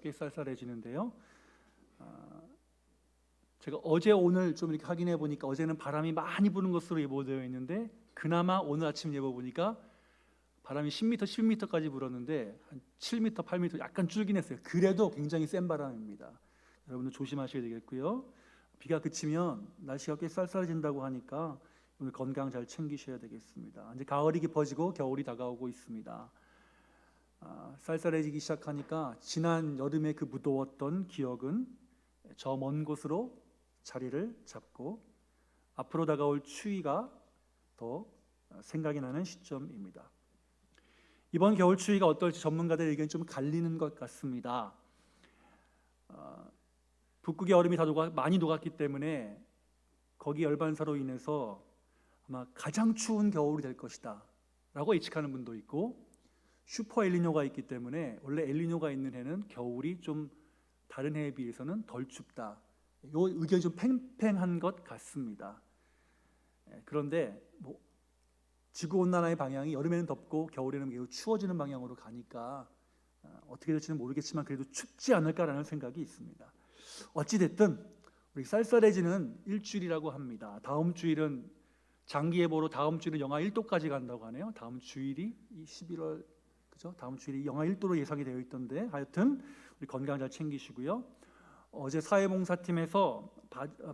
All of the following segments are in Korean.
꽤 쌀쌀해지는데요. 제가 어제 오늘 좀 이렇게 확인해 보니까 어제는 바람이 많이 부는 것으로 예보되어 있는데 그나마 오늘 아침 예보 보니까 바람이 10m, 12m까지 불었는데 한 7m, 8m 약간 줄긴 했어요. 그래도 굉장히 센 바람입니다. 여러분들 조심하셔야 되겠고요. 비가 그치면 날씨가 꽤 쌀쌀해진다고 하니까 오늘 건강 잘 챙기셔야 되겠습니다. 이제 가을이 깊어지고 겨울이 다가오고 있습니다. 쌀쌀해지기 시작하니까 지난 여름에 그 무더웠던 기억은 저 먼 곳으로 자리를 잡고 앞으로 다가올 추위가 더 생각이 나는 시점입니다. 이번 겨울 추위가 어떨지 전문가들 의견이 좀 갈리는 것 같습니다. 북극의 얼음이 다 많이 녹았기 때문에 거기 열반사로 인해서 아마 가장 추운 겨울이 될 것이다 라고 예측하는 분도 있고, 슈퍼 엘니뇨가 있기 때문에 원래 엘니뇨가 있는 해는 겨울이 좀 다른 해에 비해서는 덜 춥다. 이 의견이 좀 팽팽한 것 같습니다. 그런데 지구온난화의 방향이 여름에는 덥고 겨울에는 매우 추워지는 방향으로 가니까 어떻게 될지는 모르겠지만 그래도 춥지 않을까라는 생각이 있습니다. 어찌됐든 우리 쌀쌀해지는 일주일이라고 합니다. 다음 주일은 장기예보로 다음 주일은 영하 1도까지 간다고 하네요. 다음 주일이 11월 그죠? 다음 주일이 영하 1도로 예상이 되어 있던데 하여튼 우리 건강 잘 챙기시고요. 어제 사회봉사팀에서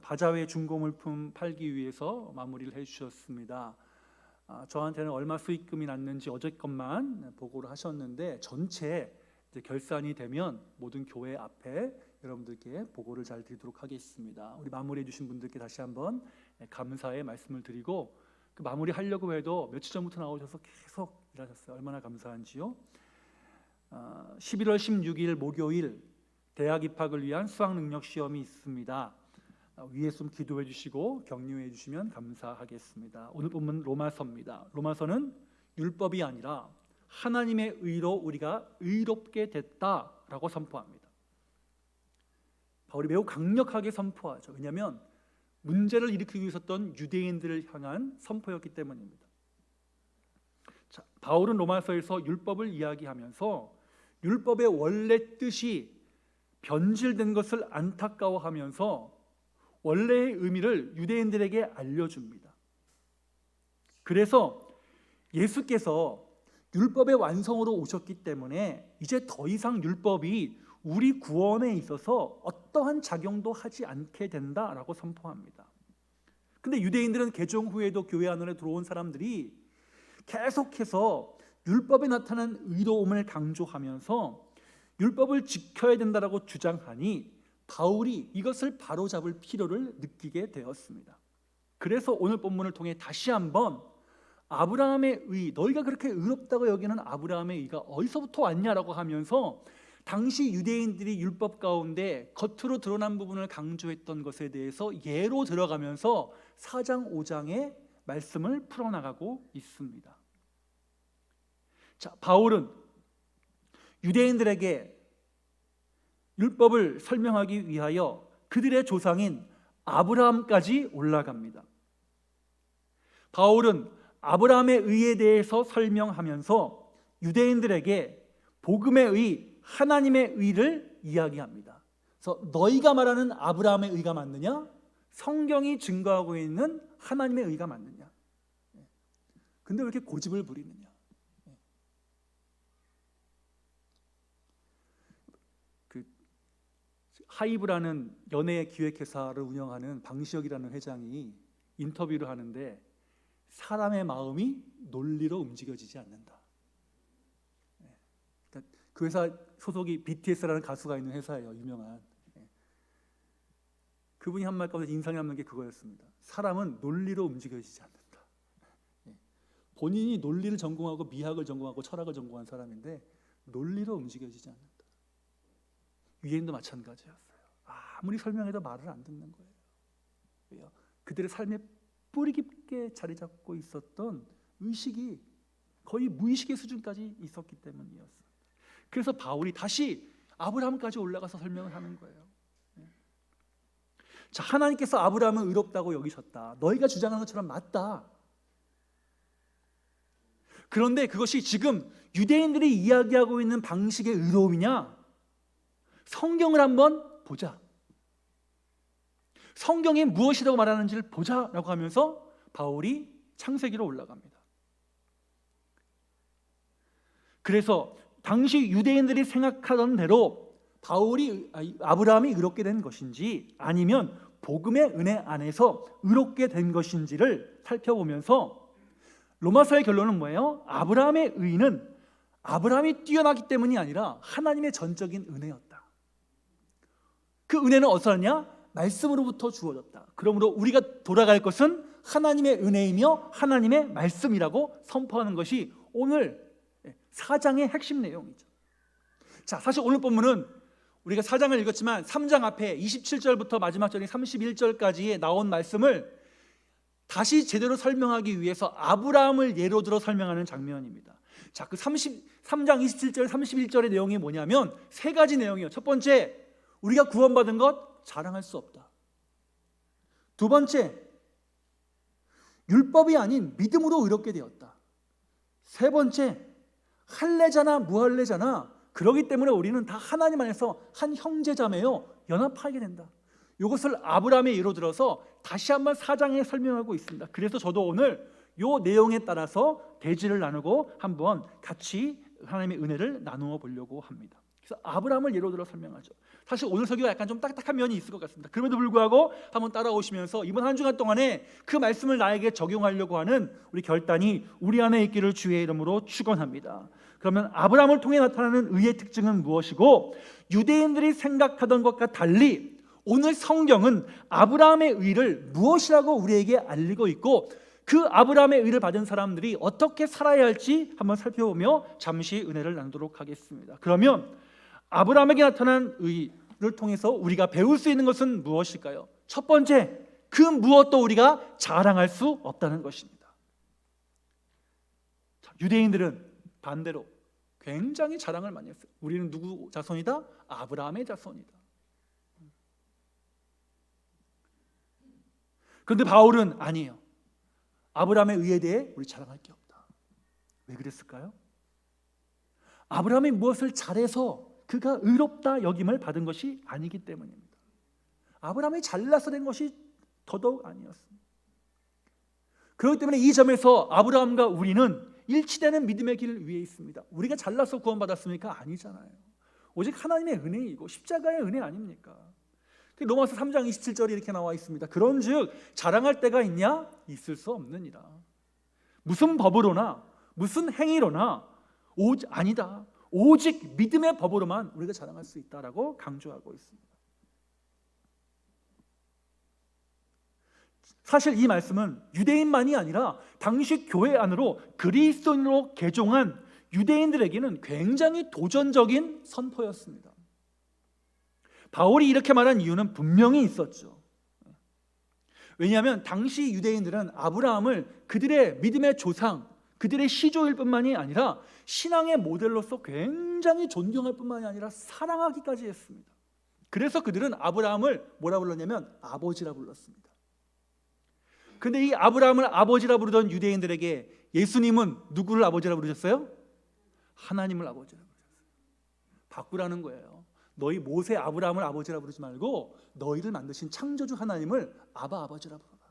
바자회 중고물품 팔기 위해서 마무리를 해주셨습니다. 저한테는 얼마 수익금이 났는지 어제 것만 보고를 하셨는데 전체 이제 결산이 되면 모든 교회 앞에 여러분들께 보고를 잘 드리도록 하겠습니다. 우리 마무리해 주신 분들께 다시 한번 감사의 말씀을 드리고, 그 마무리 하려고 해도 며칠 전부터 나오셔서 계속 일하셨어요. 얼마나 감사한지요. 11월 16일 목요일 대학 입학을 위한 수학 능력 시험이 있습니다. 위에 좀 기도해 주시고 격려해 주시면 감사하겠습니다. 오늘 본문 로마서입니다. 로마서는 율법이 아니라 하나님의 의로 우리가 의롭게 됐다라고 선포합니다. 바울이 매우 강력하게 선포하죠. 왜냐하면 문제를 일으키고 있었던 유대인들을 향한 선포였기 때문입니다. 자, 바울은 로마서에서 율법을 이야기하면서 율법의 원래 뜻이 변질된 것을 안타까워하면서 원래의 의미를 유대인들에게 알려줍니다. 그래서 예수께서 율법의 완성으로 오셨기 때문에 이제 더 이상 율법이 우리 구원에 있어서 어떠한 작용도 하지 않게 된다라고 선포합니다. 근데 유대인들은 개종 후에도 교회 안으로 들어온 사람들이 계속해서 율법에 나타난 의로움을 강조하면서 율법을 지켜야 된다라고 주장하니 바울이 이것을 바로잡을 필요를 느끼게 되었습니다. 그래서 오늘 본문을 통해 다시 한번 아브라함의 의, 너희가 그렇게 의롭다고 여기는 아브라함의 의가 어디서부터 왔냐라고 하면서 당시 유대인들이 율법 가운데 겉으로 드러난 부분을 강조했던 것에 대해서 예로 들어가면서 4장 5장의 말씀을 풀어나가고 있습니다. 자, 바울은 유대인들에게 율법을 설명하기 위하여 그들의 조상인 아브라함까지 올라갑니다. 바울은 아브라함의 의에 대해서 설명하면서 유대인들에게 복음의 의, 하나님의 의를 이야기합니다. 그래서 너희가 말하는 아브라함의 의가 맞느냐? 성경이 증거하고 있는 하나님의 의가 맞느냐? 근데 왜 이렇게 고집을 부리느냐? 하이브라는 연예 기획회사를 운영하는 방시혁이라는 회장이 인터뷰를 하는데 사람의 마음이 논리로 움직여지지 않는다. 그러니까 그 회사 소속이 BTS라는 가수가 있는 회사예요. 유명한. 그분이 한 말 가운데 인상이 남는 게 그거였습니다. 사람은 논리로 움직여지지 않는다. 본인이 논리를 전공하고 미학을 전공하고 철학을 전공한 사람인데 논리로 움직여지지 않는다. 유대인도 마찬가지였어요. 아무리 설명해도 말을 안 듣는 거예요. 왜요? 그들의 삶에 뿌리 깊게 자리 잡고 있었던 의식이 거의 무의식의 수준까지 있었기 때문이었어요. 그래서 바울이 다시 아브라함까지 올라가서 설명을 하는 거예요. 자, 하나님께서 아브라함을 의롭다고 여기셨다. 너희가 주장하는 것처럼 맞다. 그런데 그것이 지금 유대인들이 이야기하고 있는 방식의 의로움이냐? 성경을 한번 보자. 성경이 무엇이라고 말하는지를 보자라고 하면서 바울이 창세기로 올라갑니다. 그래서 당시 유대인들이 생각하던 대로 아브라함이 의롭게 된 것인지 아니면 복음의 은혜 안에서 의롭게 된 것인지를 살펴보면서 로마서의 결론은 뭐예요? 아브라함의 의는 아브라함이 뛰어나기 때문이 아니라 하나님의 전적인 은혜였다. 그 은혜는 어디서 왔냐? 말씀으로부터 주어졌다. 그러므로 우리가 돌아갈 것은 하나님의 은혜이며 하나님의 말씀이라고 선포하는 것이 오늘 4장의 핵심 내용이죠. 자, 사실 오늘 본문은 우리가 4장을 읽었지만 3장 앞에 27절부터 마지막 절인 31절까지의 나온 말씀을 다시 제대로 설명하기 위해서 아브라함을 예로 들어 설명하는 장면입니다. 자, 그 3장 27절, 31절의 내용이 뭐냐면 세 가지 내용이에요. 첫 번째, 우리가 구원받은 것 자랑할 수 없다. 두 번째, 율법이 아닌 믿음으로 의롭게 되었다. 세 번째, 할례자나 무할례자나 그러기 때문에 우리는 다 하나님 안에서 한 형제자매요 연합하게 된다. 이것을 아브라함의 예로 들어서 다시 한번 4장에 설명하고 있습니다. 그래서 저도 오늘 이 내용에 따라서 대지를 나누고 한번 같이 하나님의 은혜를 나누어 보려고 합니다. 그래서 아브라함을 예로 들어 설명하죠. 사실 오늘 설교가 약간 좀 딱딱한 면이 있을 것 같습니다. 그럼에도 불구하고 한번 따라오시면서 이번 한 주간 동안에 그 말씀을 나에게 적용하려고 하는 우리 결단이 우리 안에 있기를 주의 이름으로 축원합니다. 그러면 아브라함을 통해 나타나는 의의 특징은 무엇이고, 유대인들이 생각하던 것과 달리 오늘 성경은 아브라함의 의를 무엇이라고 우리에게 알리고 있고, 그 아브라함의 의를 받은 사람들이 어떻게 살아야 할지 한번 살펴보며 잠시 은혜를 나누도록 하겠습니다. 그러면 아브라함에게 나타난 의를 통해서 우리가 배울 수 있는 것은 무엇일까요? 첫 번째, 그 무엇도 우리가 자랑할 수 없다는 것입니다. 유대인들은 반대로 굉장히 자랑을 많이 했어요. 우리는 누구 자손이다? 아브라함의 자손이다. 그런데 바울은 아니에요. 아브라함의 의에 대해 우리 자랑할 게 없다. 왜 그랬을까요? 아브라함이 무엇을 잘해서 그가 의롭다 여김을 받은 것이 아니기 때문입니다. 아브라함이 잘나서 된 것이 더더욱 아니었습니다. 그렇기 때문에 이 점에서 아브라함과 우리는 일치되는 믿음의 길 위에 있습니다. 우리가 잘나서 구원받았습니까? 아니잖아요. 오직 하나님의 은혜이고 십자가의 은혜 아닙니까? 로마서 3장 27절이 이렇게 나와 있습니다. 그런즉 자랑할 때가 있냐? 있을 수 없느니라. 무슨 법으로나 무슨 행위로나 아니다. 오직 믿음의 법으로만 우리가 자랑할 수 있다라고 강조하고 있습니다. 사실 이 말씀은 유대인만이 아니라 당시 교회 안으로 그리스도인으로 개종한 유대인들에게는 굉장히 도전적인 선포였습니다. 바울이 이렇게 말한 이유는 분명히 있었죠. 왜냐하면 당시 유대인들은 아브라함을 그들의 믿음의 조상, 그들의 시조일 뿐만이 아니라 신앙의 모델로서 굉장히 존경할 뿐만이 아니라 사랑하기까지 했습니다. 그래서 그들은 아브라함을 뭐라 불렀냐면 아버지라 불렀습니다. 그런데 이 아브라함을 아버지라 부르던 유대인들에게 예수님은 누구를 아버지라 부르셨어요? 하나님을 아버지라 부르셨어요. 바꾸라는 거예요. 너희 모세 아브라함을 아버지라 부르지 말고 너희를 만드신 창조주 하나님을 아버지라 부르라.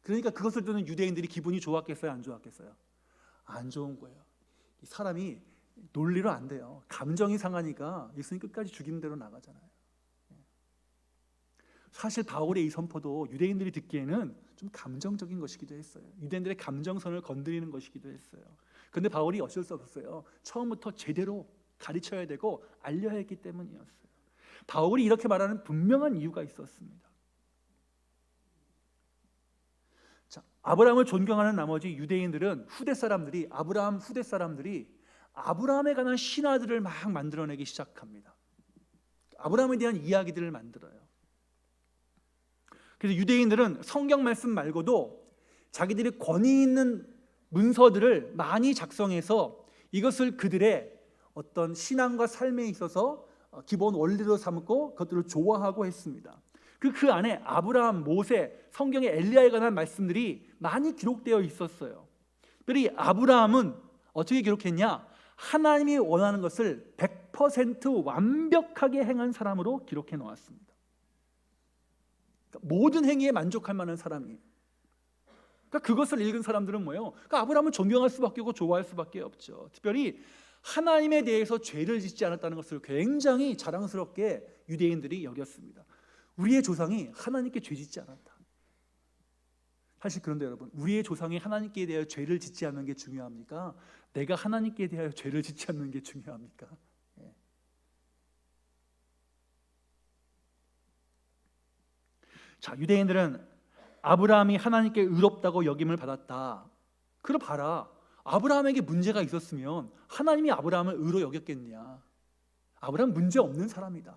그러니까 그것을 듣는 유대인들이 기분이 좋았겠어요? 안 좋았겠어요? 안 좋은 거예요. 사람이 논리로 안 돼요. 감정이 상하니까 예수님 끝까지 죽이는 대로 나가잖아요. 사실 바울의 이 선포도 유대인들이 듣기에는 좀 감정적인 것이기도 했어요. 유대인들의 감정선을 건드리는 것이기도 했어요. 그런데 바울이 어쩔 수 없었어요. 처음부터 제대로 가르쳐야 되고 알려야 했기 때문이었어요. 바울이 이렇게 말하는 분명한 이유가 있었습니다. 자, 아브라함을 존경하는 나머지 유대인들은 아브라함 후대 사람들이 아브라함에 관한 신화들을 막 만들어내기 시작합니다. 아브라함에 대한 이야기들을 만들어요. 그래서 유대인들은 성경 말씀 말고도 자기들이 권위 있는 문서들을 많이 작성해서 이것을 그들의 어떤 신앙과 삶에 있어서 기본 원리로 삼고 그것들을 좋아하고 했습니다. 그 안에 아브라함, 모세, 성경의 엘리야에 관한 말씀들이 많이 기록되어 있었어요. 특별히 아브라함은 어떻게 기록했냐? 하나님이 원하는 것을 100% 완벽하게 행한 사람으로 기록해 놓았습니다. 그러니까 모든 행위에 만족할 만한 사람이에요. 그러니까 그것을 읽은 사람들은 뭐예요? 그러니까 아브라함을 존경할 수밖에 없고 좋아할 수밖에 없죠. 특별히 하나님에 대해서 죄를 짓지 않았다는 것을 굉장히 자랑스럽게 유대인들이 여겼습니다. 우리의 조상이 하나님께 죄 짓지 않았다. 사실 그런데 여러분, 우리의 조상이 하나님께 대하여 죄를 짓지 않는 게 중요합니까? 내가 하나님께 대하여 죄를 짓지 않는 게 중요합니까? 예. 자, 유대인들은 아브라함이 하나님께 의롭다고 여김을 받았다. 그럼 봐라, 아브라함에게 문제가 있었으면 하나님이 아브라함을 의로 여겼겠냐? 아브라함 문제 없는 사람이다.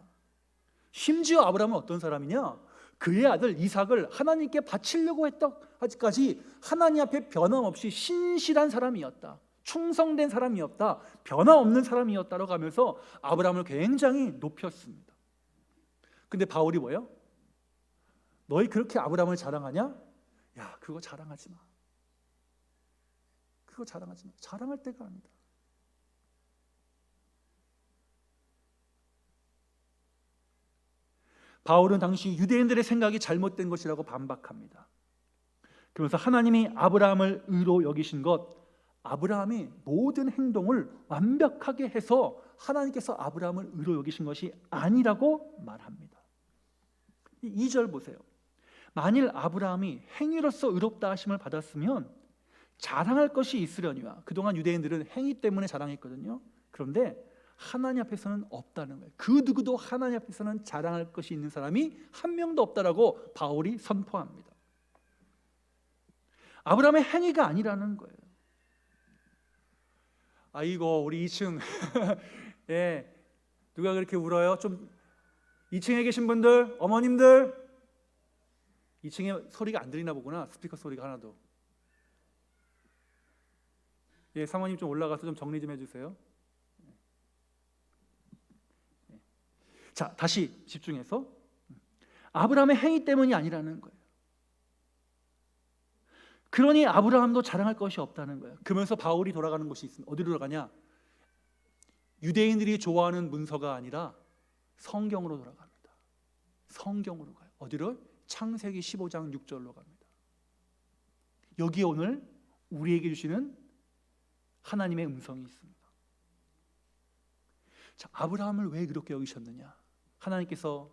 심지어 아브라함은 어떤 사람이냐? 그의 아들 이삭을 하나님께 바치려고 했다까지 하나님 앞에 변함없이 신실한 사람이었다. 충성된 사람이었다. 변함없는 사람이었다라고 하면서 아브라함을 굉장히 높였습니다. 근데 바울이 뭐예요? 너희 그렇게 아브라함을 자랑하냐? 야, 그거 자랑하지 마. 그거 자랑하지 마. 자랑할 때가 아니다. 바울은 당시 유대인들의 생각이 잘못된 것이라고 반박합니다. 그러면서 하나님이 아브라함을 의로 여기신 것, 아브라함이 모든 행동을 완벽하게 해서 하나님께서 아브라함을 의로 여기신 것이 아니라고 말합니다. 2절 보세요. 만일 아브라함이 행위로서 의롭다 하심을 받았으면 자랑할 것이 있으려니와. 그동안 유대인들은 행위 때문에 자랑했거든요. 그런데 하나님 앞에서는 없다는 거예요. 그 누구도 하나님 앞에서는 자랑할 것이 있는 사람이 한 명도 없다라고 바울이 선포합니다. 아브라함의 행위가 아니라는 거예요. 아이고, 우리 2층 예, 누가 그렇게 울어요? 좀 2층에 계신 분들, 어머님들, 2층에 소리가 안 들리나 보구나. 스피커 소리가 하나도. 예, 사모님 좀 올라가서 좀 정리 좀 해주세요. 자, 다시 집중해서 아브라함의 행위 때문이 아니라는 거예요. 그러니 아브라함도 자랑할 것이 없다는 거예요. 그러면서 바울이 돌아가는 곳이 있습니다. 어디로 돌아가냐? 유대인들이 좋아하는 문서가 아니라 성경으로 돌아갑니다. 성경으로 가요. 어디로? 창세기 15장 6절로 갑니다. 여기에 오늘 우리에게 주시는 하나님의 음성이 있습니다. 자, 아브라함을 왜 그렇게 여기셨느냐? 하나님께서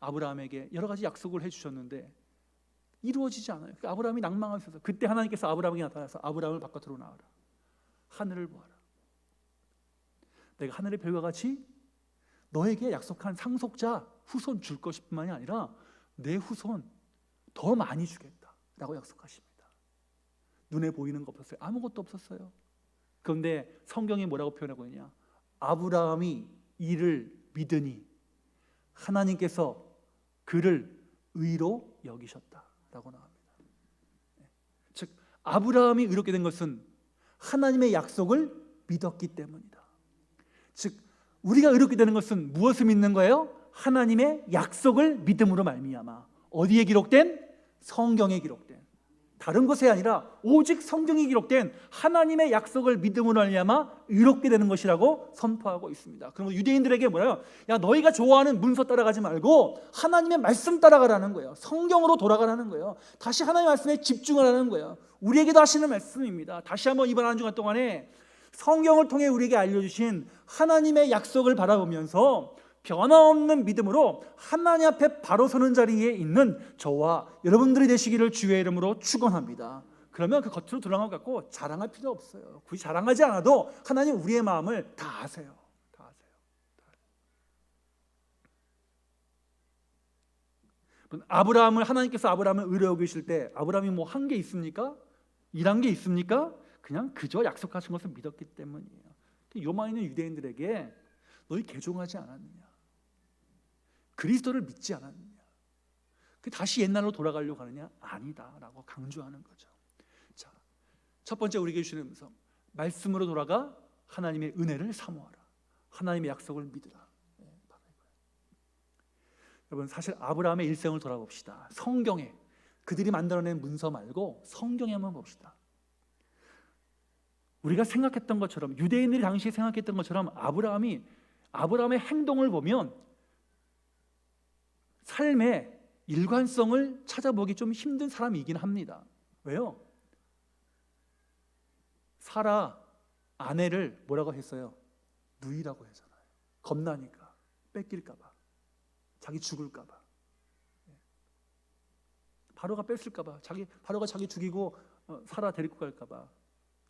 아브라함에게 여러 가지 약속을 해주셨는데 이루어지지 않아요. 아브라함이 낭망하셔서 그때 하나님께서 아브라함에게 나타나서 아브라함을 바깥으로 나와라. 하늘을 보아라. 내가 하늘의 별과 같이 너에게 약속한 상속자 후손 줄 것뿐만이 아니라 내 후손 더 많이 주겠다라고 약속하십니다. 눈에 보이는 거 없었어요. 아무것도 없었어요. 그런데 성경이 뭐라고 표현하고 있냐? 아브라함이 이를 믿으니 하나님께서 그를 의로 여기셨다라고 나옵니다. 즉 아브라함이 의롭게 된 것은 하나님의 약속을 믿었기 때문이다. 즉 우리가 의롭게 되는 것은 무엇을 믿는 거예요? 하나님의 약속을 믿음으로 말미암아. 어디에 기록된? 성경에 기록된. 다른 것이 아니라 오직 성경에 기록된 하나님의 약속을 믿음으로 말미암아 의롭게 되는 것이라고 선포하고 있습니다. 그러면 유대인들에게 뭐래요? 야, 너희가 좋아하는 문서 따라가지 말고 하나님의 말씀 따라가라는 거예요. 성경으로 돌아가라는 거예요. 다시 하나님의 말씀에 집중하라는 거예요. 우리에게도 하시는 말씀입니다. 다시 한번 이번 한 주간 동안에 성경을 통해 우리에게 알려주신 하나님의 약속을 바라보면서 변함없는 믿음으로 하나님 앞에 바로 서는 자리에 있는 저와 여러분들이 되시기를 주의 이름으로 축원합니다. 그러면 그 겉으로 드러난 것 갖고 자랑할 필요 없어요. 굳이 자랑하지 않아도 하나님 우리의 마음을 다 아세요. 다 아세요. 아브라함을 하나님께서 아브라함을 의로 여기실 때 아브라함이 뭐 한 게 있습니까? 일한 게 있습니까? 그냥 그저 약속하신 것을 믿었기 때문이에요. 요만 있는 유대인들에게 너희 개종하지 않았느냐? 그리스도를 믿지 않았느냐? 다시 옛날로 돌아가려고 하느냐? 아니다라고 강조하는 거죠. 자, 첫 번째 우리에게 주시는 음성, 말씀으로 돌아가 하나님의 은혜를 사모하라. 하나님의 약속을 믿으라. 여러분, 사실 아브라함의 일생을 돌아봅시다. 성경에 그들이 만들어낸 문서 말고 성경에 한번 봅시다. 우리가 생각했던 것처럼, 유대인들이 당시에 생각했던 것처럼 아브라함이 아브라함의 행동을 보면 삶의 일관성을 찾아보기 좀 힘든 사람이긴 합니다. 왜요? 사라 아내를 뭐라고 했어요? 누이라고 하잖아요. 겁나니까, 뺏길까 봐, 자기 죽을까 봐, 바로가 뺏을까 봐, 바로가 자기 죽이고 사라 데리고 갈까 봐.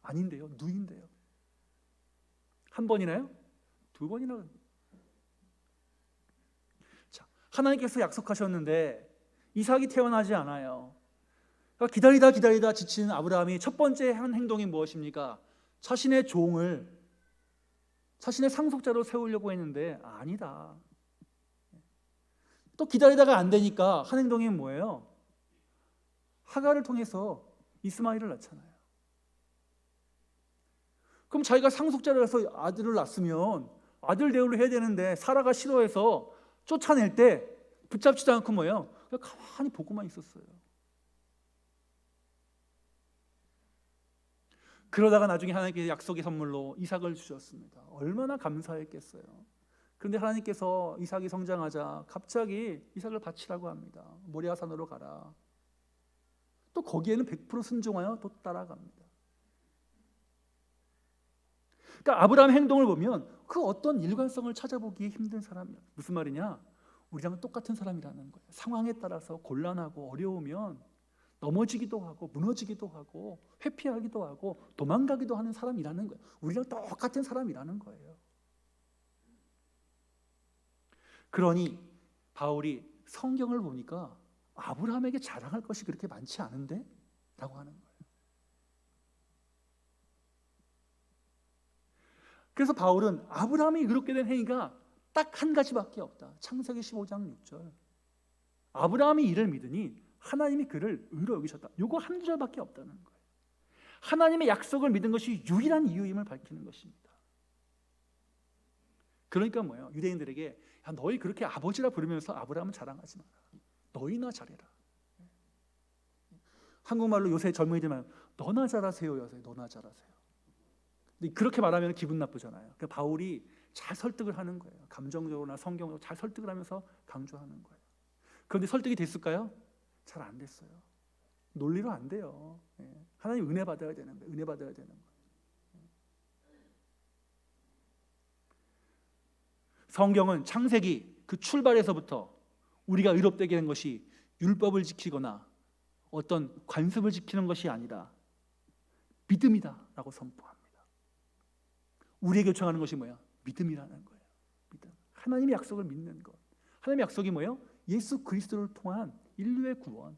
아닌데요, 누이인데요. 한 번이나요? 두 번이나. 자, 하나님께서 약속하셨는데 이삭이 태어나지 않아요. 그러니까 기다리다 지친 아브라함이 첫 번째 한 행동이 무엇입니까? 자신의 종을, 자신의 상속자로 세우려고 했는데 아니다. 또 기다리다가 안 되니까 한 행동이 뭐예요? 하갈을 통해서 이스마엘을 낳잖아요. 그럼 자기가 상속자로 해서 아들을 낳았으면 아들 대우를 해야 되는데 사라가 싫어해서 쫓아낼 때 붙잡지도 않고 뭐예요? 그냥 가만히 보고만 있었어요. 그러다가 나중에 하나님께서 약속의 선물로 이삭을 주셨습니다. 얼마나 감사했겠어요. 그런데 하나님께서 이삭이 성장하자 갑자기 이삭을 바치라고 합니다. 모리아산으로 가라. 또 거기에는 100% 순종하여 또 따라갑니다. 그러니까 아브라함의 행동을 보면 그 어떤 일관성을 찾아보기 힘든 사람이야. 무슨 말이냐? 우리랑 똑같은 사람이라는 거예요. 상황에 따라서 곤란하고 어려우면 넘어지기도 하고 무너지기도 하고 회피하기도 하고 도망가기도 하는 사람이라는 거예요. 우리랑 똑같은 사람이라는 거예요. 그러니 바울이 성경을 보니까 아브라함에게 자랑할 것이 그렇게 많지 않은데? 라고 하는 거예요. 그래서 바울은 아브라함이 의롭게 된 행위가 딱 한 가지밖에 없다. 창세기 15장 6절. 아브라함이 이를 믿으니 하나님이 그를 의로 여기셨다. 요거 한 구절밖에 없다는 거예요. 하나님의 약속을 믿은 것이 유일한 이유임을 밝히는 것입니다. 그러니까 뭐예요? 유대인들에게 야, 너희 그렇게 아버지라 부르면서 아브라함은 자랑하지 마라. 너희나 잘해라. 한국말로 요새 젊은이들만 너나 잘하세요. 요새 너나 잘하세요. 근데 그렇게 말하면 기분 나쁘잖아요. 그러니까 바울이 잘 설득을 하는 거예요. 감정적으로나 성경으로 잘 설득을 하면서 강조하는 거예요. 그런데 설득이 됐을까요? 잘 안 됐어요. 논리로 안 돼요. 하나님 은혜 받아야 되는 거예요. 은혜 받아야 되는 거예요. 성경은 창세기 그 출발에서부터 우리가 의롭되게 된 것이 율법을 지키거나 어떤 관습을 지키는 것이 아니라 믿음이다라고 선포합니다. 우리에게 요청하는 것이 뭐야? 믿음이라는 거예요. 믿음. 하나님의 약속을 믿는 것. 하나님의 약속이 뭐예요? 예수 그리스도를 통한 인류의 구원.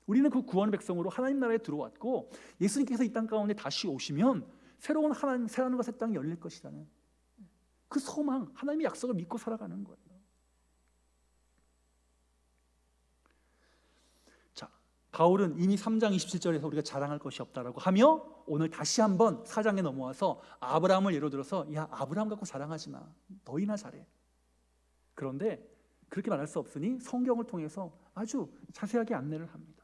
우리는 그 구원의 백성으로 하나님 나라에 들어왔고 예수님께서 이 땅 가운데 다시 오시면 새로운 하나님, 새하늘과 새 땅이 열릴 것이라는 그 소망, 하나님의 약속을 믿고 살아가는 거예요. 자, 바울은 이미 3장 27절에서 우리가 자랑할 것이 없다라고 하며 오늘 다시 한번 4장에 넘어와서 아브라함을 예로 들어서 야, 아브라함 갖고 자랑하지 마. 너희나 잘해. 그런데 그렇게 말할 수 없으니 성경을 통해서 아주 자세하게 안내를 합니다.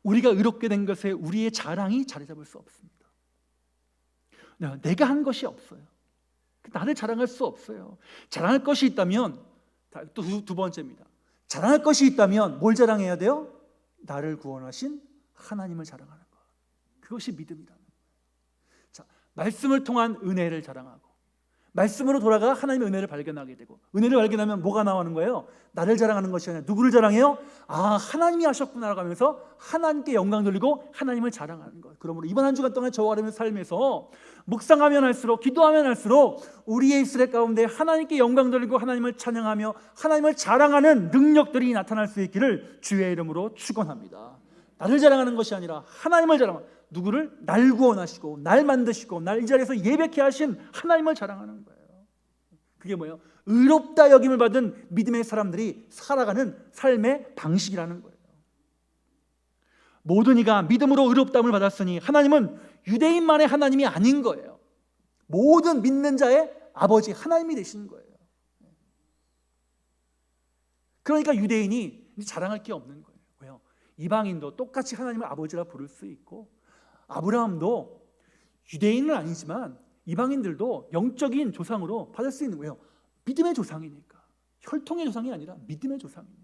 우리가 의롭게 된 것에 우리의 자랑이 자리 잡을 수 없습니다. 내가 한 것이 없어요. 나를 자랑할 수 없어요. 자랑할 것이 있다면 또 두 번째입니다. 자랑할 것이 있다면 뭘 자랑해야 돼요? 나를 구원하신 하나님을 자랑하는 것. 그것이 믿음이라는 거예요. 자, 말씀을 통한 은혜를 자랑하고 말씀으로 돌아가 하나님의 은혜를 발견하게 되고 은혜를 발견하면 뭐가 나오는 거예요? 나를 자랑하는 것이 아니라 누구를 자랑해요? 아, 하나님이 하셨구나 하면서 하나님께 영광 돌리고 하나님을 자랑하는 것. 그러므로 이번 한 주간 동안 저와 여러분의 삶에서 묵상하면 할수록 기도하면 할수록 우리의 입술의 가운데 하나님께 영광 돌리고 하나님을 찬양하며 하나님을 자랑하는 능력들이 나타날 수 있기를 주의 이름으로 축원합니다. 나를 자랑하는 것이 아니라 하나님을 자랑하는, 누구를? 날 구원하시고 날 만드시고 날 이 자리에서 예배케 하신 하나님을 자랑하는 거예요. 그게 뭐예요? 의롭다 여김을 받은 믿음의 사람들이 살아가는 삶의 방식이라는 거예요. 모든 이가 믿음으로 의롭다함을 받았으니 하나님은 유대인만의 하나님이 아닌 거예요. 모든 믿는 자의 아버지 하나님이 되신 거예요. 그러니까 유대인이 자랑할 게 없는 거예요. 왜요? 이방인도 똑같이 하나님을 아버지라 부를 수 있고 아브라함도 유대인은 아니지만 이방인들도 영적인 조상으로 받을 수 있는 거예요. 믿음의 조상이니까. 혈통의 조상이 아니라 믿음의 조상이니까.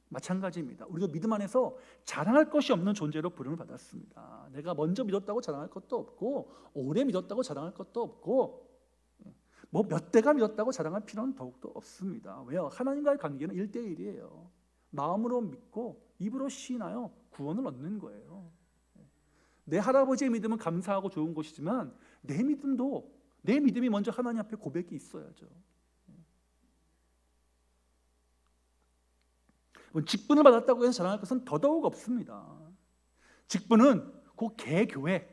마찬가지입니다. 우리도 믿음 안에서 자랑할 것이 없는 존재로 부름을 받았습니다. 내가 먼저 믿었다고 자랑할 것도 없고, 오래 믿었다고 자랑할 것도 없고, 뭐 몇 대가 믿었다고 자랑할 필요는 더욱더 없습니다. 왜요? 하나님과의 관계는 1대1이에요. 마음으로 믿고 입으로 시인하여 구원을 얻는 거예요. 내 할아버지의 믿음은 감사하고 좋은 것이지만 내 믿음이 먼저 하나님 앞에 고백이 있어야죠. 직분을 받았다고 해서 자랑할 것은 더더욱 없습니다. 직분은 그 개교회,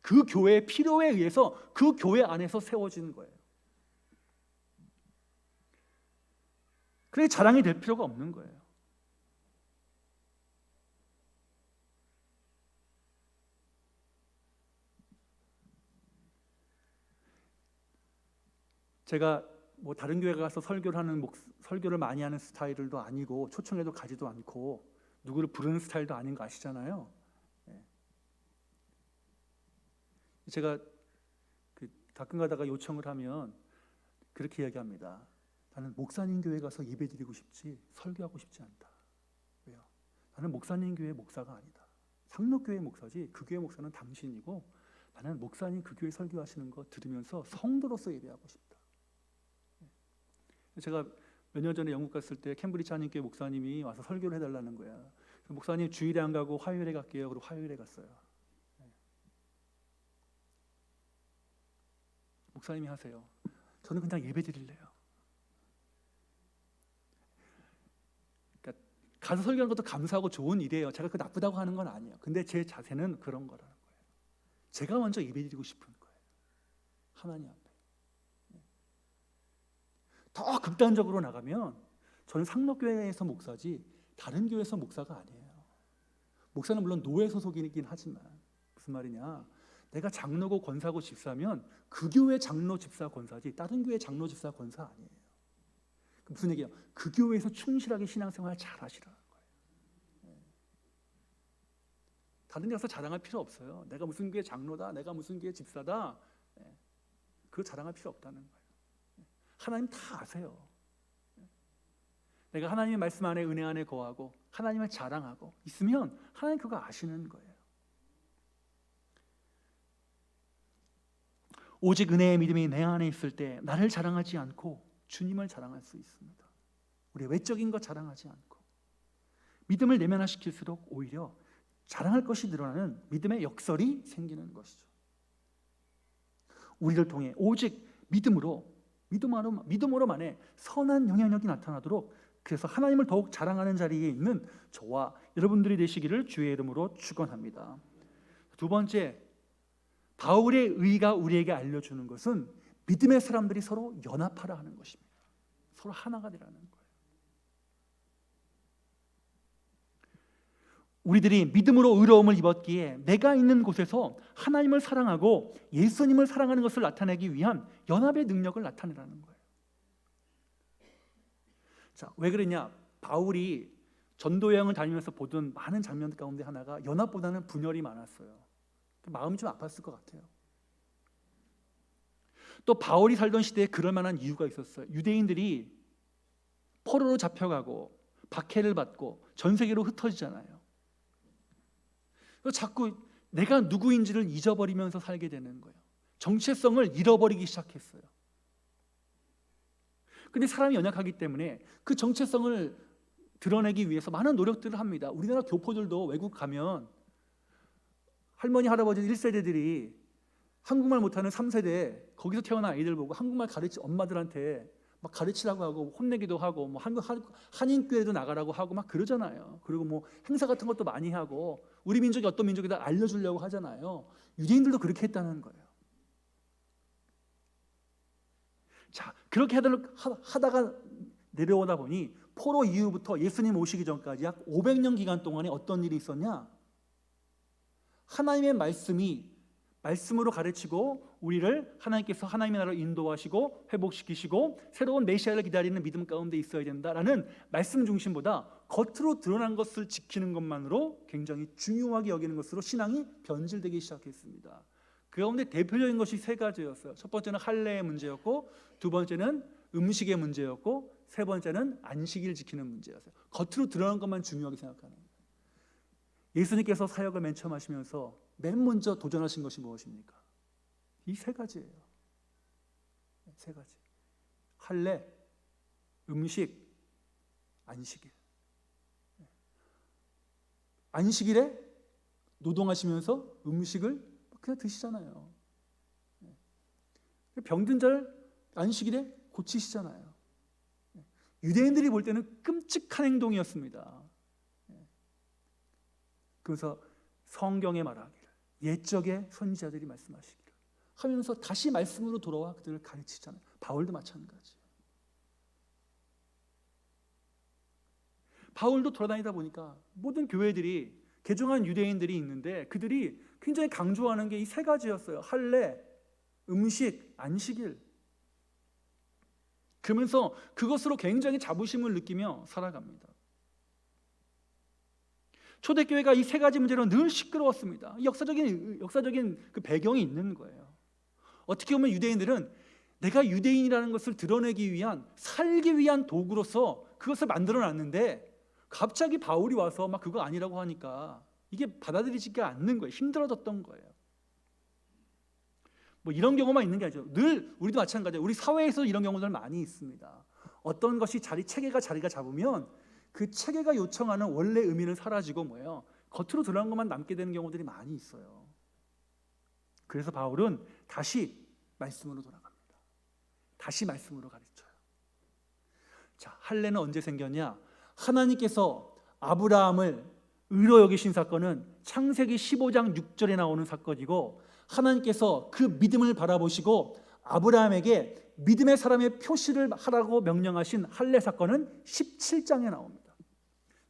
그 교회의 필요에 의해서 그 교회 안에서 세워지는 거예요. 그래 자랑이 될 필요가 없는 거예요. 제가 뭐 다른 교회 가서 설교를 많이 하는 스타일도 아니고 초청에도 가지도 않고 누구를 부르는 스타일도 아닌 거 아시잖아요. 제가 가끔 가다가 요청을 하면 그렇게 이야기합니다. 나는 목사님 교회 가서 예배드리고 싶지 설교하고 싶지 않다. 왜요? 나는 목사님 교회 목사가 아니다. 상록교회 목사지 그 교회 목사는 당신이고 나는 목사님 그 교회 설교하시는 거 들으면서 성도로서 예배하고 싶다. 제가 몇 년 전에 영국 갔을 때 캠브리지 한인교회 목사님이 와서 설교를 해달라는 거야. 목사님 주일에 안 가고 화요일에 갈게요. 그리고 화요일에 갔어요. 목사님이 하세요. 저는 그냥 예배 드릴래요. 그러니까 가서 설교하는 것도 감사하고 좋은 일이에요. 제가 그 나쁘다고 하는 건 아니에요. 근데 제 자세는 그런 거라는 거예요. 제가 먼저 예배 드리고 싶은 거예요. 하나님 앞에. 더 극단적으로 나가면 저는 상록교회에서 목사지 다른 교회에서 목사가 아니에요. 목사는 물론 노예 소속이긴 하지만 무슨 말이냐, 내가 장로고 권사고 집사면 그 교회 장로 집사 권사지 다른 교회 장로 집사 권사 아니에요. 무슨 얘기예요? 그 교회에서 충실하게 신앙생활 잘 하시라는 거예요. 다른 데 가서 자랑할 필요 없어요. 내가 무슨 교회 장로다, 내가 무슨 교회 집사다, 그거 자랑할 필요 없다는 거예요. 하나님 다 아세요. 내가 하나님의 말씀 안에 은혜 안에 거하고 하나님을 자랑하고 있으면 하나님 그거 아시는 거예요. 오직 은혜의 믿음이 내 안에 있을 때 나를 자랑하지 않고 주님을 자랑할 수 있습니다. 우리의 외적인 것 자랑하지 않고 믿음을 내면화시킬수록 오히려 자랑할 것이 늘어나는 믿음의 역설이 생기는 것이죠. 우리를 통해 오직 믿음으로만의 선한 영향력이 나타나도록, 그래서 하나님을 더욱 자랑하는 자리에 있는 저와 여러분들이 되시기를 주의 이름으로 축원합니다. 두 번째, 바울의 의가 우리에게 알려주는 것은 믿음의 사람들이 서로 연합하라 하는 것입니다. 서로 하나가 되라는 거예요. 우리들이 믿음으로 의로움을 입었기에 내가 있는 곳에서 하나님을 사랑하고 예수님을 사랑하는 것을 나타내기 위한 연합의 능력을 나타내라는 거예요. 자, 왜 그러냐? 바울이 전도 여행을 다니면서 보던 많은 장면 가운데 하나가 연합보다는 분열이 많았어요. 마음이 좀 아팠을 것 같아요. 또 바울이 살던 시대에 그럴 만한 이유가 있었어요. 유대인들이 포로로 잡혀가고 박해를 받고 전 세계로 흩어지잖아요. 자꾸 내가 누구인지를 잊어버리면서 살게 되는 거예요. 정체성을 잃어버리기 시작했어요. 근데 사람이 연약하기 때문에 그 정체성을 드러내기 위해서 많은 노력들을 합니다. 우리나라 교포들도 외국 가면 할머니, 할아버지 1세대들이 한국말 못하는 3세대 거기서 태어난 아이들 보고 한국말 엄마들한테 막 가르치라고 하고 혼내기도 하고 뭐 한인교회도 나가라고 하고 막 그러잖아요. 그리고 뭐 행사 같은 것도 많이 하고 우리 민족이 어떤 민족이다 알려주려고 하잖아요. 유대인들도 그렇게 했다는 거예요. 자, 그렇게 하다가 내려오다 보니 포로 이후부터 예수님 오시기 전까지 약 500년 기간 동안에 어떤 일이 있었냐? 하나님의 말씀이 말씀으로 가르치고 우리를 하나님께서 하나님의 나라로 인도하시고 회복시키시고 새로운 메시아를 기다리는 믿음 가운데 있어야 된다라는 말씀 중심보다 겉으로 드러난 것을 지키는 것만으로 굉장히 중요하게 여기는 것으로 신앙이 변질되기 시작했습니다. 그 가운데 대표적인 것이 세 가지였어요. 첫 번째는 할례의 문제였고, 두 번째는 음식의 문제였고, 세 번째는 안식일 지키는 문제였어요. 겉으로 드러난 것만 중요하게 생각하는 거예요. 예수님께서 사역을 맨 처음 하시면서 맨 먼저 도전하신 것이 무엇입니까? 이 세 가지예요. 세 가지. 할례, 음식, 안식일. 안식일에 노동하시면서 음식을 그냥 드시잖아요. 병든 자를 안식일에 고치시잖아요. 유대인들이 볼 때는 끔찍한 행동이었습니다. 그래서 성경에 말하기를, 옛적의 선지자들이 말씀하시기를 하면서 다시 말씀으로 돌아와 그들을 가르치잖아요. 바울도 마찬가지예요. 바울도 돌아다니다 보니까 모든 교회들이 개종한 유대인들이 있는데 그들이 굉장히 강조하는 게 이 세 가지였어요. 할례, 음식, 안식일. 그러면서 그것으로 굉장히 자부심을 느끼며 살아갑니다. 초대교회가 이 세 가지 문제로 늘 시끄러웠습니다. 역사적인 그 배경이 있는 거예요. 어떻게 보면 유대인들은 내가 유대인이라는 것을 드러내기 위한, 살기 위한 도구로서 그것을 만들어놨는데 갑자기 바울이 와서 막 그거 아니라고 하니까 이게 받아들이지가 않는 거예요. 힘들어졌던 거예요. 뭐 이런 경우만 있는 게 아니죠. 늘 우리도 마찬가지예요. 우리 사회에서 이런 경우들 많이 있습니다. 어떤 것이 체계가 자리가 잡으면 그 체계가 요청하는 원래 의미는 사라지고 뭐예요? 겉으로 드러난 것만 남게 되는 경우들이 많이 있어요. 그래서 바울은 다시 말씀으로 돌아갑니다. 다시 말씀으로 가르쳐요. 자, 할례는 언제 생겼냐? 하나님께서 아브라함을 의로 여기신 사건은 창세기 15장 6절에 나오는 사건이고, 하나님께서 그 믿음을 바라보시고 아브라함에게 믿음의 사람의 표시를 하라고 명령하신 할례 사건은 17장에 나옵니다.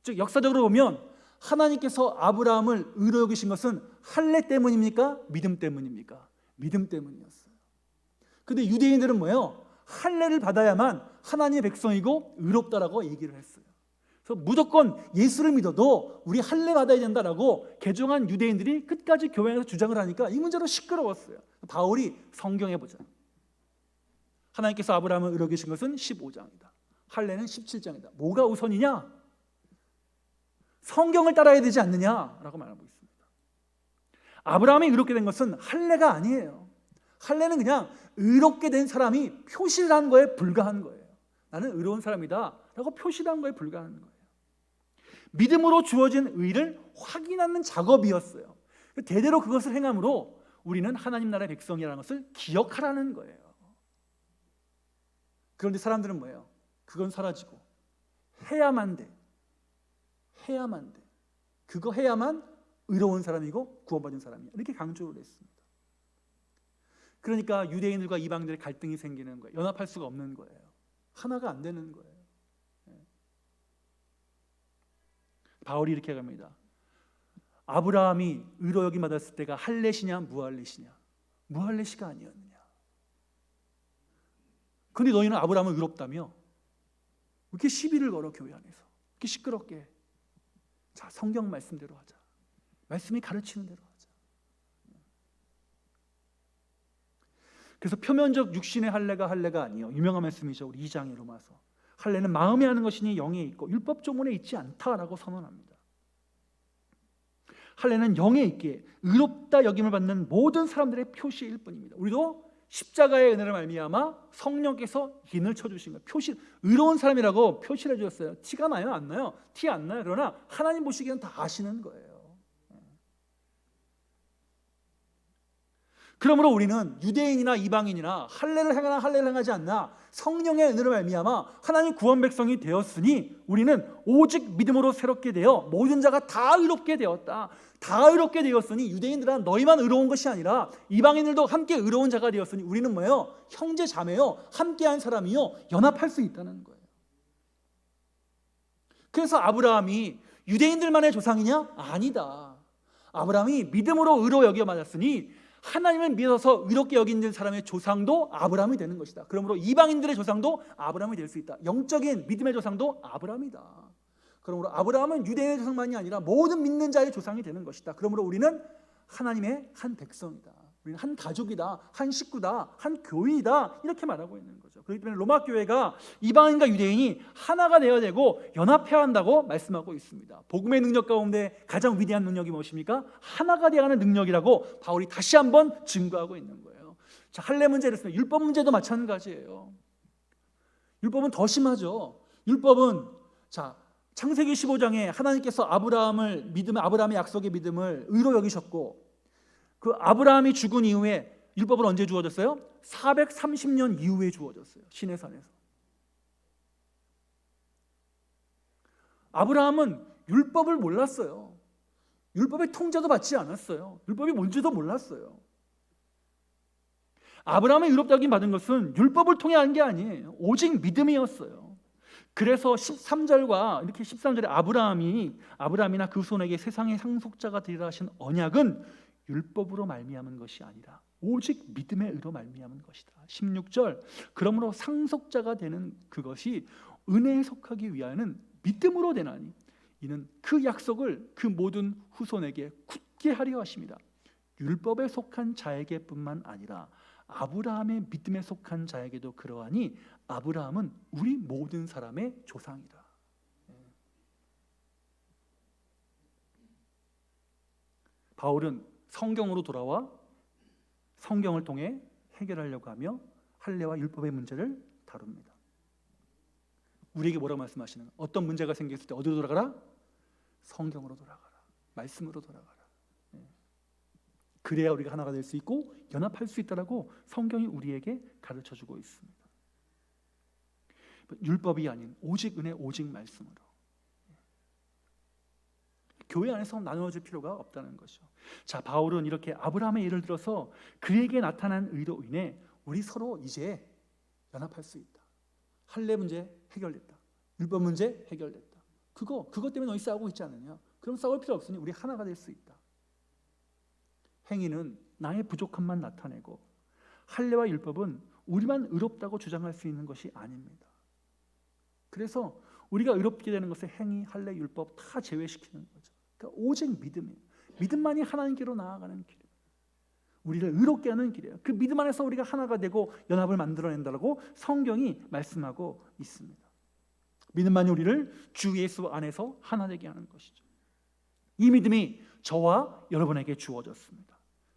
즉 역사적으로 보면 하나님께서 아브라함을 의로 여기신 것은 할례 때문입니까? 믿음 때문입니까? 믿음 때문이었어요. 그런데 유대인들은 뭐예요? 할례를 받아야만 하나님의 백성이고 의롭다라고 얘기를 했어요. 그래서 무조건 예수를 믿어도 우리 할례 받아야 된다라고 개종한 유대인들이 끝까지 교회에서 주장을 하니까 이 문제로 시끄러웠어요. 바울이 성경에 보자. 하나님께서 아브라함을 의로 계신 것은 15장이다. 할례는 17장이다. 뭐가 우선이냐? 성경을 따라야 되지 않느냐라고 말하고 있습니다. 아브라함이 의롭게 된 것은 할례가 아니에요. 할례는 그냥 의롭게 된 사람이 표시를 한 거에 불과한 거예요. 나는 의로운 사람이다 라고 표시를 한 거에 불과한 거예요. 믿음으로 주어진 의를 확인하는 작업이었어요. 대대로 그것을 행함으로 우리는 하나님 나라의 백성이라는 것을 기억하라는 거예요. 그런데 사람들은 뭐예요? 그건 사라지고 해야만 돼. 해야만 돼. 그거 해야만 의로운 사람이고 구원받은 사람이야. 이렇게 강조를 했습니다. 그러니까 유대인들과 이방인들의 갈등이 생기는 거예요. 연합할 수가 없는 거예요. 하나가 안 되는 거예요. 바울이 이렇게 합니다. 아브라함이 의로 여김 받았을 때가 할례시냐 무할례시냐? 무할례시가 아니었느냐? 그런데 너희는 아브라함을 의롭다며? 왜 이렇게 시비를 걸어 교회 안에서? 이렇게 시끄럽게. 자, 성경 말씀대로 하자. 말씀이 가르치는 대로 하자. 그래서 표면적 육신의 할례가 아니요. 유명한 말씀이죠. 우리 2장에 로마서. 할례는 마음에 하는 것이니 영에 있고 율법 조문에 있지 않다라고 선언합니다. 할례는 영에 있기에 의롭다 여김을 받는 모든 사람들의 표시일 뿐입니다. 우리도 십자가의 은혜를 말미암아 성령께서 인을 쳐주신 거예요. 표시, 의로운 사람이라고 표시를 해주셨어요. 티가 나요? 안 나요? 티 안 나요? 그러나 하나님 보시기에는 다 아시는 거예요. 그러므로 우리는 유대인이나 이방인이나 할례를 행하나 할례를 행하지 않나 성령의 은혜로 말미암아 하나님 구원 백성이 되었으니 우리는 오직 믿음으로 새롭게 되어 모든 자가 다 의롭게 되었다. 다 의롭게 되었으니 유대인들은 너희만 의로운 것이 아니라 이방인들도 함께 의로운 자가 되었으니 우리는 뭐예요? 형제 자매요, 함께한 사람이요, 연합할 수 있다는 거예요. 그래서 아브라함이 유대인들만의 조상이냐? 아니다. 아브라함이 믿음으로 의로 여겨 맞았으니 하나님을 믿어서 의롭게 여기는 사람의 조상도 아브라함이 되는 것이다. 그러므로 이방인들의 조상도 아브라함이 될 수 있다. 영적인 믿음의 조상도 아브라함이다. 그러므로 아브라함은 유대인의 조상만이 아니라 모든 믿는 자의 조상이 되는 것이다. 그러므로 우리는 하나님의 한 백성이다. 우리는 한 가족이다, 한 식구다, 한 교인이다, 이렇게 말하고 있는 거죠. 그렇기 때문에 로마 교회가 이방인과 유대인이 하나가 되어야 되고 연합해야 한다고 말씀하고 있습니다. 복음의 능력 가운데 가장 위대한 능력이 무엇입니까? 하나가 되어야 하는 능력이라고 바울이 다시 한번 증거하고 있는 거예요. 자, 할례 문제를 쓰면 율법 문제도 마찬가지예요. 율법은 더 심하죠. 율법은 자, 창세기 15장에 하나님께서 아브라함의 약속의 믿음을 의로 여기셨고, 그 아브라함이 죽은 이후에 율법은 언제 주어졌어요? 430년 이후에 주어졌어요. 시내산에서. 아브라함은 율법을 몰랐어요. 율법의 통제도 받지 않았어요. 율법이 뭔지도 몰랐어요. 아브라함의 의롭다긴 받은 것은 율법을 통해 한 게 아니에요. 오직 믿음이었어요. 그래서 13절과 이렇게 13절에 아브라함이나 그 손에게 세상의 상속자가 되리라 하신 언약은 율법으로 말미암은 것이 아니라 오직 믿음의 의로 말미암은 것이다. 16절, 그러므로 상속자가 되는 그것이 은혜에 속하기 위하여는 믿음으로 되나니 이는 그 약속을 그 모든 후손에게 굳게 하려 하심이라. 율법에 속한 자에게뿐만 아니라 아브라함의 믿음에 속한 자에게도 그러하니 아브라함은 우리 모든 사람의 조상이다. 바울은 성경으로 돌아와 성경을 통해 해결하려고 하며 할례와 율법의 문제를 다룹니다. 우리에게 뭐라고 말씀하시는 거예요? 어떤 문제가 생겼을 때 어디로 돌아가라? 성경으로 돌아가라. 말씀으로 돌아가라. 그래야 우리가 하나가 될 수 있고 연합할 수 있다라고 성경이 우리에게 가르쳐주고 있습니다. 율법이 아닌 오직 은혜, 오직 말씀으로. 교회 안에서 나누어질 필요가 없다는 것이죠. 자, 바울은 이렇게 아브라함의 예를 들어서 그에게 나타난 의로 인해 우리 서로 이제 연합할 수 있다. 할례 문제 해결됐다. 율법 문제 해결됐다. 그것 때문에 너희 싸우고 있지 않느냐? 그럼 싸울 필요 없으니 우리 하나가 될 수 있다. 행위는 나의 부족함만 나타내고 할례와 율법은 우리만 의롭다고 주장할 수 있는 것이 아닙니다. 그래서 우리가 의롭게 되는 것은 행위, 할례, 율법 다 제외시키는 거죠. 그러니까 오직 믿음이에요. 믿음만이 하나님께로 나아가는 길이에요. 우리를 의롭게 하는 길이에요. 그 믿음 안에서 우리가 하나가 되고 연합을 만들어낸다고 성경이 말씀하고 있습니다. 믿음만이 우리를 주 예수 안에서 하나 되게 하는 것이죠. 이 믿음이 저와 여러분에게 주어졌습니다.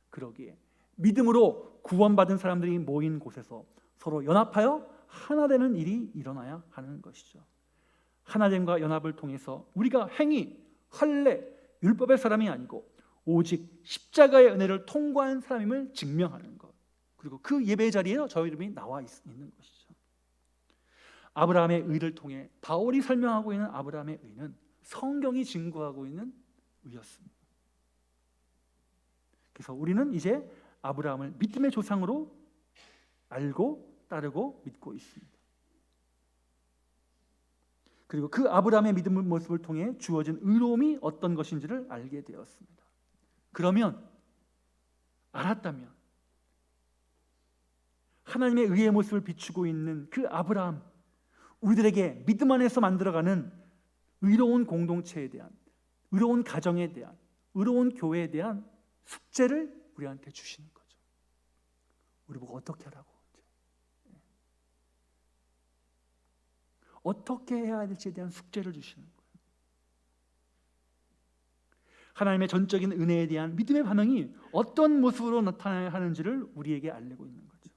그러기에 믿음으로 구원받은 사람들이 모인 곳에서 서로 연합하여 하나 되는 일이 일어나야 하는 것이죠. 하나됨과 연합을 통해서 우리가 행위, 할례, 율법의 사람이 아니고 오직 십자가의 은혜를 통과한 사람임을 증명하는 것. 그리고 그 예배 자리에 저 이름이 나와 있는 것이죠. 아브라함의 의를 통해 바울이 설명하고 있는 아브라함의 의는 성경이 증거하고 있는 의였습니다. 그래서 우리는 이제 아브라함을 믿음의 조상으로 알고 따르고 믿고 있습니다. 그리고 그 아브라함의 믿음의 모습을 통해 주어진 의로움이 어떤 것인지를 알게 되었습니다. 그러면 알았다면 하나님의 의의 모습을 비추고 있는 그 아브라함, 우리들에게 믿음 안에서 만들어가는 의로운 공동체에 대한, 의로운 가정에 대한, 의로운 교회에 대한 숙제를 우리한테 주시는 거죠. 우리 보고 어떻게 하라고, 어떻게 해야 될지에 대한 숙제를 주시는 거예요. 하나님의 전적인 은혜에 대한 믿음의 반응이 어떤 모습으로 나타나야 하는지를 우리에게 알리고 있는 거죠.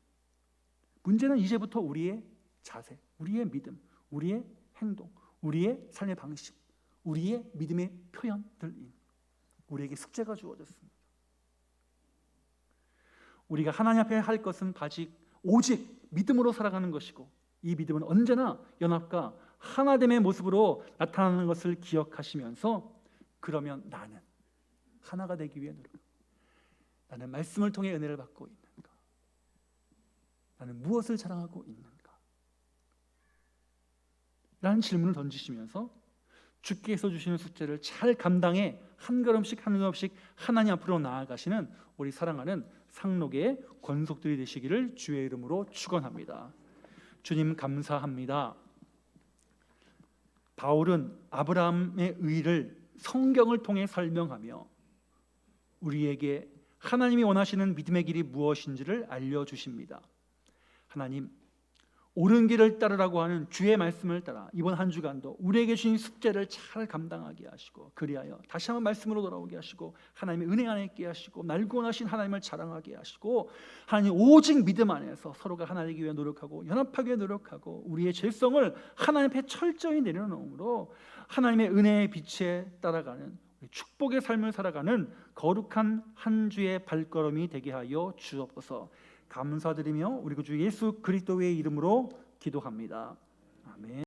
문제는 이제부터 우리의 자세, 우리의 믿음, 우리의 행동, 우리의 삶의 방식, 우리의 믿음의 표현들이 우리에게 숙제가 주어졌습니다. 우리가 하나님 앞에 할 것은 오직 믿음으로 살아가는 것이고, 이 믿음은 언제나 연합과 하나됨의 모습으로 나타나는 것을 기억하시면서, 그러면 나는 하나가 되기 위해 노력, 나는 말씀을 통해 은혜를 받고 있는가, 나는 무엇을 자랑하고 있는가 라는 질문을 던지시면서 주께서 주시는 숙제를 잘 감당해 한 걸음씩 한 걸음씩 하나님 앞으로 나아가시는 우리 사랑하는 상록의 권속들이 되시기를 주의 이름으로 축원합니다. 주님 감사합니다. 바울은 아브라함의 의를 성경을 통해 설명하며 우리에게 하나님이 원하시는 믿음의 길이 무엇인지를 알려주십니다. 하나님, 옳은 길을 따르라고 하는 주의 말씀을 따라 이번 한 주간도 우리에게 주신 숙제를 잘 감당하게 하시고, 그리하여 다시 한번 말씀으로 돌아오게 하시고 하나님의 은혜 안에 있게 하시고 날 구원하신 하나님을 자랑하게 하시고, 하나님 오직 믿음 안에서 서로가 하나 되기 위해 노력하고 연합하기 위해 노력하고 우리의 죄성을 하나님 앞에 철저히 내려놓음으로 하나님의 은혜의 빛에 따라가는 축복의 삶을 살아가는 거룩한 한 주의 발걸음이 되게 하여 주옵소서. 감사드리며 우리 주 예수 그리스도의 이름으로 기도합니다. 아멘.